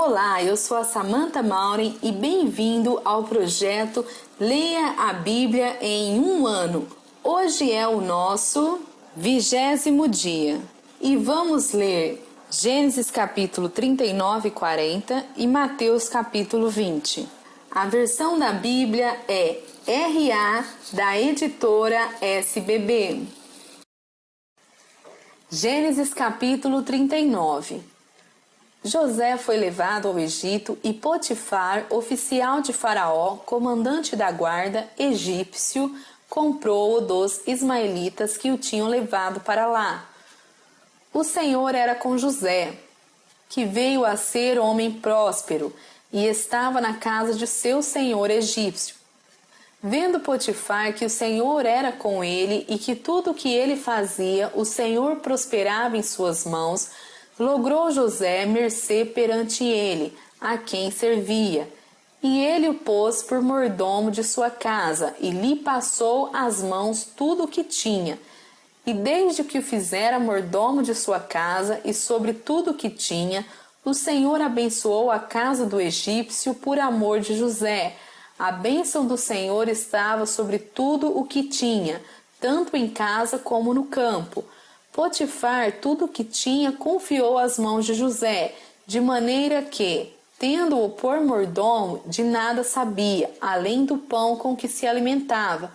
Olá, eu sou a Samantha Maureen e bem-vindo ao projeto Leia a Bíblia em um ano. Hoje é o nosso 20º dia e vamos ler Gênesis capítulo 39 e 40 e Mateus capítulo 20. A versão da Bíblia é RA da editora SBB. Gênesis capítulo 39. José foi levado ao Egito e Potifar, oficial de Faraó, comandante da guarda egípcio, comprou-o dos ismaelitas que o tinham levado para lá. O Senhor era com José, que veio a ser homem próspero e estava na casa de seu senhor egípcio. Vendo Potifar que o Senhor era com ele e que tudo o que ele fazia, o Senhor prosperava em suas mãos, logrou José mercê perante ele, a quem servia. E ele o pôs por mordomo de sua casa, e lhe passou às mãos tudo o que tinha. E desde que o fizera mordomo de sua casa, e sobre tudo o que tinha, o Senhor abençoou a casa do egípcio por amor de José. A bênção do Senhor estava sobre tudo o que tinha, tanto em casa como no campo. Potifar tudo o que tinha confiou às mãos de José, de maneira que, tendo-o por mordomo, de nada sabia, além do pão com que se alimentava.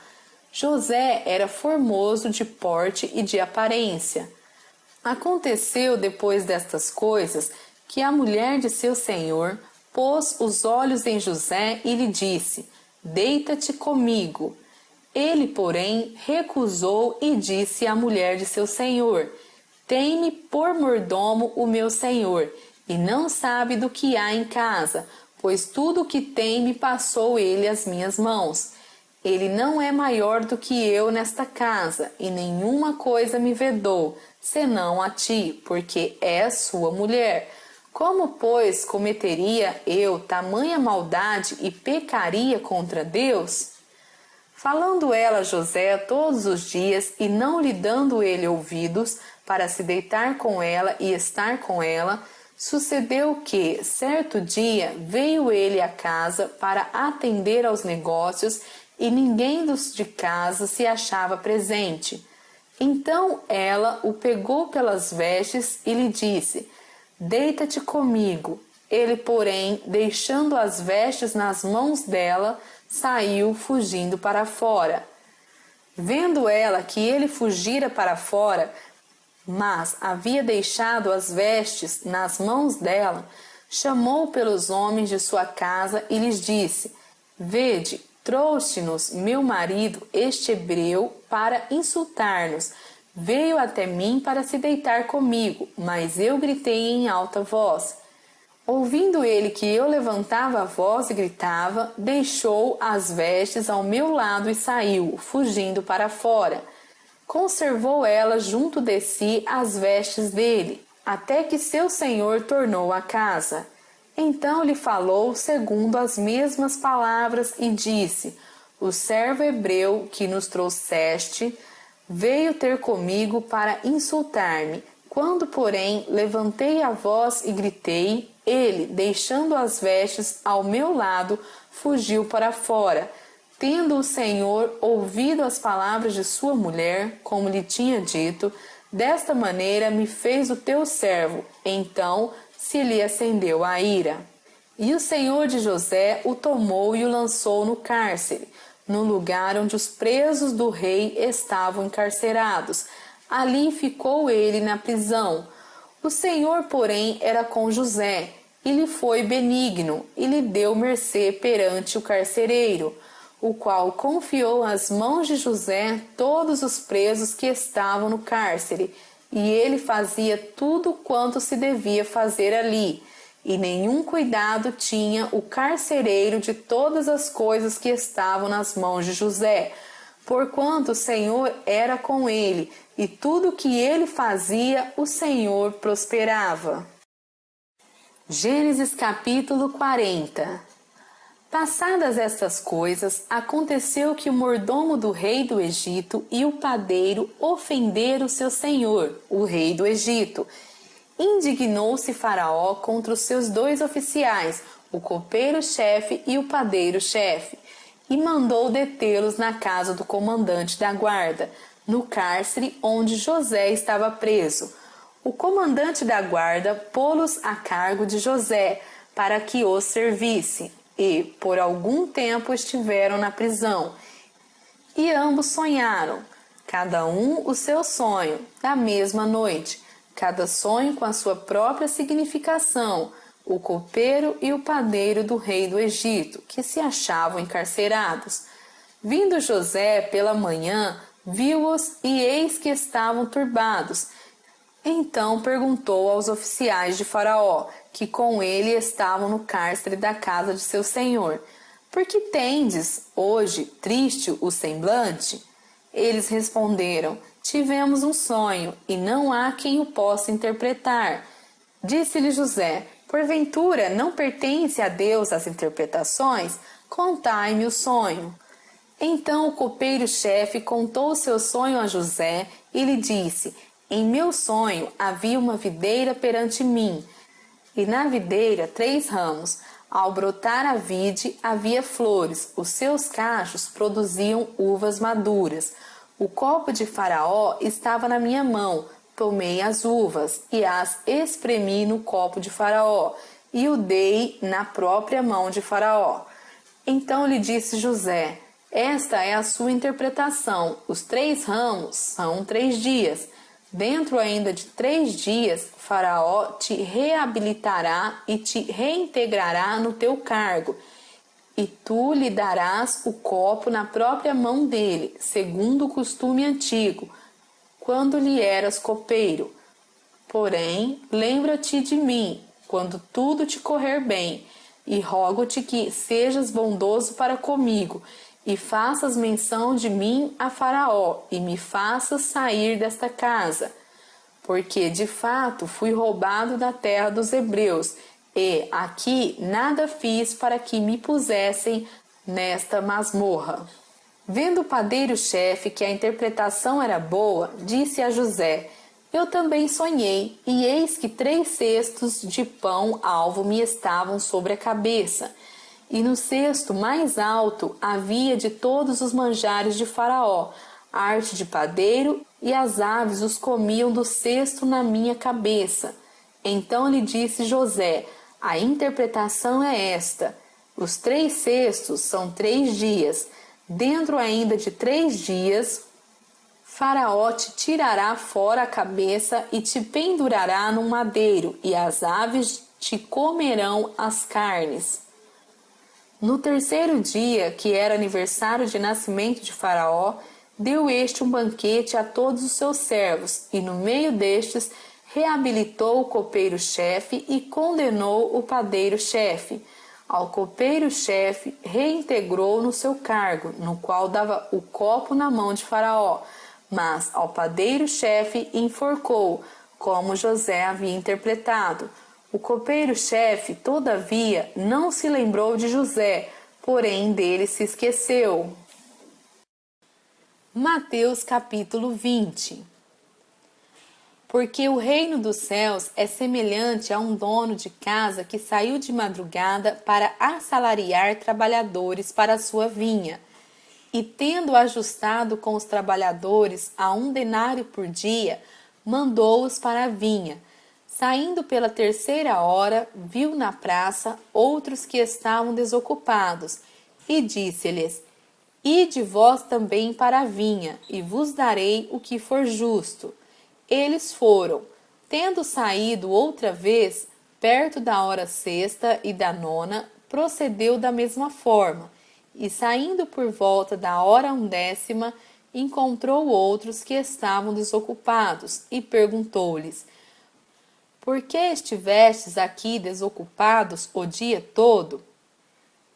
José era formoso de porte e de aparência. Aconteceu depois destas coisas que a mulher de seu senhor pôs os olhos em José e lhe disse: "Deita-te comigo." Ele, porém, recusou e disse à mulher de seu senhor: "Tem-me por mordomo o meu senhor, e não sabe do que há em casa, pois tudo o que tem me passou ele às minhas mãos. Ele não é maior do que eu nesta casa, e nenhuma coisa me vedou, senão a ti, porque és sua mulher. Como, pois, cometeria eu tamanha maldade e pecaria contra Deus?" Falando ela a José todos os dias e não lhe dando ele ouvidos para se deitar com ela e estar com ela, sucedeu que, certo dia, veio ele à casa para atender aos negócios e ninguém dos de casa se achava presente. Então ela o pegou pelas vestes e lhe disse: "Deita-te comigo." Ele, porém, deixando as vestes nas mãos dela, saiu fugindo para fora. Vendo ela que ele fugira para fora, mas havia deixado as vestes nas mãos dela, chamou pelos homens de sua casa e lhes disse: "Vede, trouxe-nos meu marido, este hebreu, para insultar-nos. Veio até mim para se deitar comigo, mas eu gritei em alta voz. Ouvindo ele que eu levantava a voz e gritava, deixou as vestes ao meu lado e saiu, fugindo para fora. Conservou ela junto de si as vestes dele, até que seu senhor tornou à casa. Então lhe falou segundo as mesmas palavras e disse: "O servo hebreu que nos trouxeste veio ter comigo para insultar-me. Quando, porém, levantei a voz e gritei, ele, deixando as vestes ao meu lado, fugiu para fora. Tendo o Senhor ouvido as palavras de sua mulher, como lhe tinha dito, desta maneira me fez o teu servo." Então se lhe acendeu a ira. E o Senhor de José o tomou e o lançou no cárcere, no lugar onde os presos do rei estavam encarcerados. Ali ficou ele na prisão. O Senhor, porém, era com José, e lhe foi benigno, e lhe deu mercê perante o carcereiro, o qual confiou às mãos de José todos os presos que estavam no cárcere, e ele fazia tudo quanto se devia fazer ali, e nenhum cuidado tinha o carcereiro de todas as coisas que estavam nas mãos de José, porquanto o Senhor era com ele, e tudo que ele fazia, o Senhor prosperava. Gênesis capítulo 40. Passadas estas coisas, aconteceu que o mordomo do rei do Egito e o padeiro ofenderam seu senhor, o rei do Egito, Indignou-se Faraó contra os seus 2 oficiais, o copeiro-chefe e o padeiro-chefe, e mandou detê-los na casa do comandante da guarda, no cárcere onde José estava preso. O comandante da guarda pô-los a cargo de José, para que os servisse, e por algum tempo estiveram na prisão. E ambos sonharam, cada um o seu sonho, da mesma noite, cada sonho com a sua própria significação, o copeiro e o padeiro do rei do Egito, que se achavam encarcerados. Vindo José pela manhã, viu-os e eis que estavam turbados. Então perguntou aos oficiais de Faraó, que com ele estavam no cárcere da casa de seu senhor: por que tendes hoje triste o semblante? Eles responderam: tivemos um sonho, e não há quem o possa interpretar. Disse-lhe José: porventura não pertence a Deus as interpretações? Contai-me o sonho. Então o copeiro-chefe contou o seu sonho a José e lhe disse: em meu sonho havia uma videira perante mim, e na videira 3 ramos. Ao brotar a vide, havia flores, os seus cachos produziam uvas maduras. O copo de Faraó estava na minha mão, tomei as uvas e as espremi no copo de Faraó, e o dei na própria mão de Faraó. Então lhe disse José: esta é a sua interpretação, os 3 ramos são 3 dias. Dentro ainda de 3 dias, Faraó te reabilitará e te reintegrará no teu cargo, e tu lhe darás o copo na própria mão dele, segundo o costume antigo, quando lhe eras copeiro. Porém, lembra-te de mim, quando tudo te correr bem, e rogo-te que sejas bondoso para comigo, e faças menção de mim a Faraó, e me faças sair desta casa. Porque, de fato, fui roubado da terra dos hebreus, e aqui nada fiz para que me pusessem nesta masmorra. Vendo o padeiro-chefe que a interpretação era boa, disse a José: eu também sonhei, e eis que 3 cestos de pão alvo me estavam sobre a cabeça. E no cesto mais alto havia de todos os manjares de Faraó, arte de padeiro, e as aves os comiam do cesto na minha cabeça. Então lhe disse José: a interpretação é esta: os 3 cestos são 3 dias. Dentro ainda de 3 dias, Faraó te tirará fora a cabeça e te pendurará num madeiro, e as aves te comerão as carnes. No 3º dia, que era aniversário de nascimento de Faraó, deu este um banquete a todos os seus servos, e no meio destes reabilitou o copeiro-chefe e condenou o padeiro-chefe. Ao copeiro-chefe reintegrou no seu cargo, no qual dava o copo na mão de Faraó, mas ao padeiro-chefe enforcou, como José havia interpretado. O copeiro-chefe, todavia, não se lembrou de José, porém dele se esqueceu. Mateus capítulo 20. Porque o reino dos céus é semelhante a um dono de casa que saiu de madrugada para assalariar trabalhadores para a sua vinha. E tendo ajustado com os trabalhadores a 1 denário por dia, mandou-os para a vinha. Saindo pela 3ª hora, viu na praça outros que estavam desocupados, e disse-lhes: ide vós também para a vinha, e vos darei o que for justo. Eles foram. Tendo saído outra vez, perto da hora 6ª e da 9ª, procedeu da mesma forma, e saindo por volta da hora 11ª, encontrou outros que estavam desocupados, e perguntou-lhes: por que estivestes aqui desocupados o dia todo?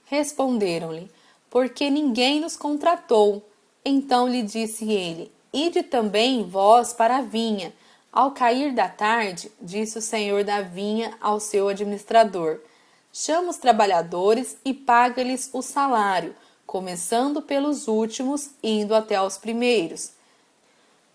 Responderam-lhe: porque ninguém nos contratou. Então lhe disse ele: ide também vós para a vinha. Ao cair da tarde, disse o senhor da vinha ao seu administrador: chama os trabalhadores e paga-lhes o salário, começando pelos últimos, indo até aos primeiros.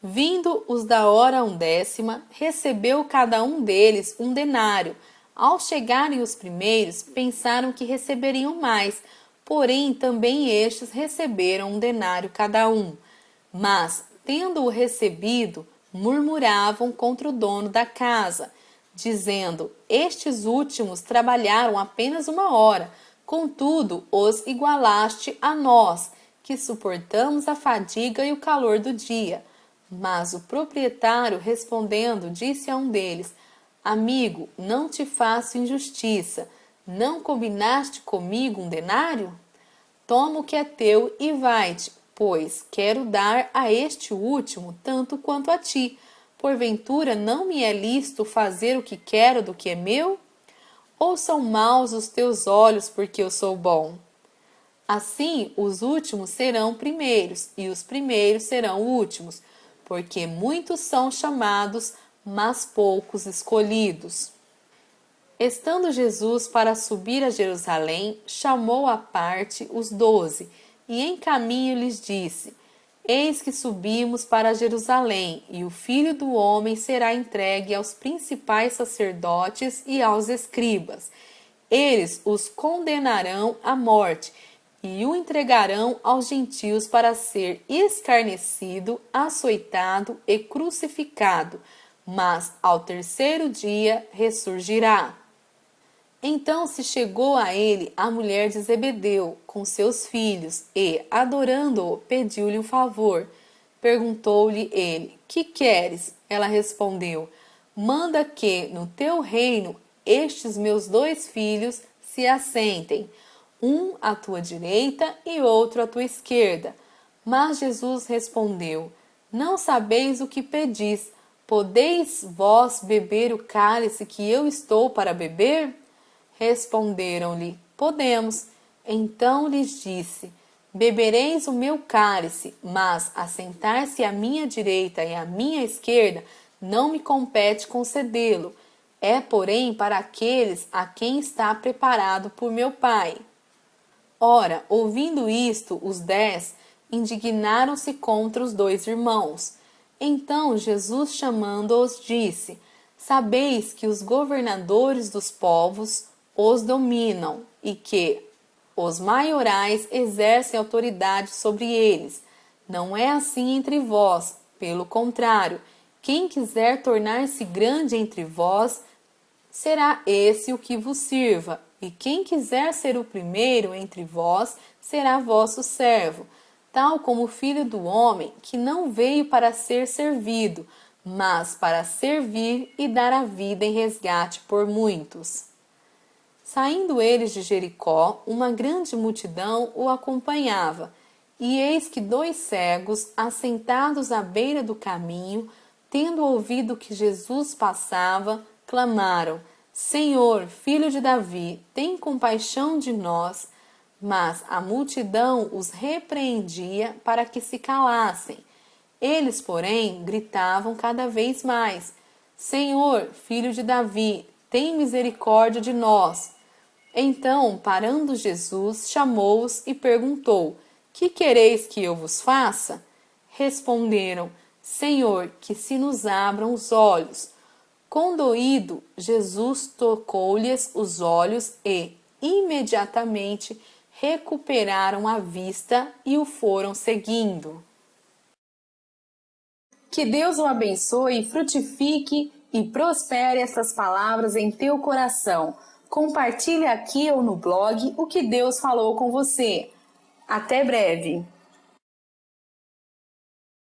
Vindo os da hora 10ª, recebeu cada um deles um denário. Ao chegarem os primeiros, pensaram que receberiam mais, porém também estes receberam um denário cada um. Mas, tendo-o recebido, murmuravam contra o dono da casa, dizendo: estes últimos trabalharam apenas 1 hora, contudo os igualaste a nós, que suportamos a fadiga e o calor do dia. Mas o proprietário, respondendo, disse a um deles: amigo, não te faço injustiça. Não combinaste comigo um denário? Toma o que é teu e vai-te, pois quero dar a este último tanto quanto a ti. Porventura não me é lícito fazer o que quero do que é meu? Ou são maus os teus olhos porque eu sou bom? Assim, os últimos serão primeiros, e os primeiros serão últimos, porque muitos são chamados, mas poucos escolhidos. Estando Jesus para subir a Jerusalém, chamou à parte os 12, e em caminho lhes disse: eis que subimos para Jerusalém, e o Filho do Homem será entregue aos principais sacerdotes e aos escribas. Eles os condenarão à morte, e o entregarão aos gentios para ser escarnecido, açoitado e crucificado, mas ao terceiro dia ressurgirá. Então se chegou a ele a mulher de Zebedeu, com seus filhos, e, adorando-o, pediu-lhe um favor. Perguntou-lhe ele: que queres? Ela respondeu: manda que, no teu reino, estes meus 2 filhos se assentem, um à tua direita e outro à tua esquerda. Mas Jesus respondeu: não sabeis o que pedis. Podeis vós beber o cálice que eu estou para beber? Responderam-lhe: podemos. Então lhes disse: bebereis o meu cálice, mas assentar-se à minha direita e à minha esquerda não me compete concedê-lo. É, porém, para aqueles a quem está preparado por meu Pai. Ora, ouvindo isto, os 10 indignaram-se contra os 2 irmãos. Então Jesus, chamando-os, disse: sabeis que os governadores dos povos os dominam, e que os maiorais exercem autoridade sobre eles. Não é assim entre vós, pelo contrário, quem quiser tornar-se grande entre vós, será esse o que vos sirva, e quem quiser ser o primeiro entre vós, será vosso servo, tal como o Filho do Homem, que não veio para ser servido, mas para servir e dar a vida em resgate por muitos. Saindo eles de Jericó, uma grande multidão o acompanhava, e eis que 2 cegos, assentados à beira do caminho, tendo ouvido que Jesus passava, clamaram: Senhor, filho de Davi, tem compaixão de nós. Mas a multidão os repreendia para que se calassem. Eles, porém, gritavam cada vez mais: Senhor, filho de Davi, tem misericórdia de nós. Então, parando Jesus, chamou-os e perguntou: que quereis que eu vos faça? Responderam: Senhor, que se nos abram os olhos. Condoído, Jesus tocou-lhes os olhos e, imediatamente, recuperaram a vista e o foram seguindo. Que Deus o abençoe, frutifique e prospere essas palavras em teu coração. Compartilhe aqui ou no blog o que Deus falou com você. Até breve!